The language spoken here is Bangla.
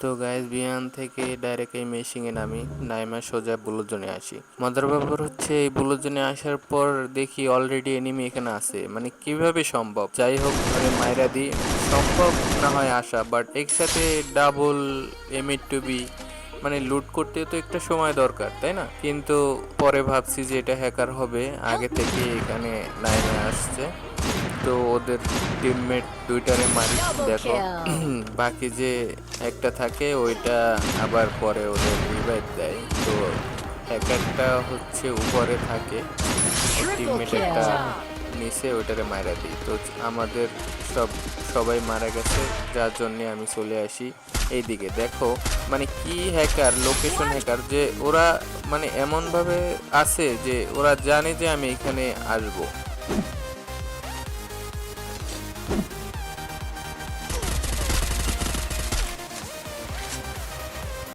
তো গাইস বিমান থেকে ডাইরেক্ট এই মেশিনে নামি, নাইমা সোজা বুলুর জোনে আসি। মজার ব্যাপার হচ্ছে এই বুলুর জোনে আসার পর দেখি অলরেডি এনিমি এখানে আছে, মানে কিভাবে সম্ভব? যাই হোক ধরে মাইরা দিই, সম্ভব না হয় আসা, বাট একসাথে ডাবল M8 মানে লুট করতে তো একটা সময় দরকার তাই না? কিন্তু পরে ভাবছি যে এটা হ্যাকার হবে, আগে থেকে এখানে নাইমে আসছে। তো ওদের টিমমেট দুইটারে মারি, Double দেখো kill. বাকি যে একটা থাকে ওইটা আবার পরে ওদের রিভাইভ দেয়। তো হ্যাকারটা হচ্ছে উপরে থাকে, ওর Triple টিমমেট kill. একটা নিচে, ওইটারে মারা দিই। তো আমাদের সবাই মারা গেছে, যার জন্যে আমি চলে আসি এইদিকে। দেখো মানে কি হ্যাকার, লোকেশন হ্যাকার, যে ওরা মানে এমনভাবে আছে যে ওরা জানে যে আমি এখানে আসবো।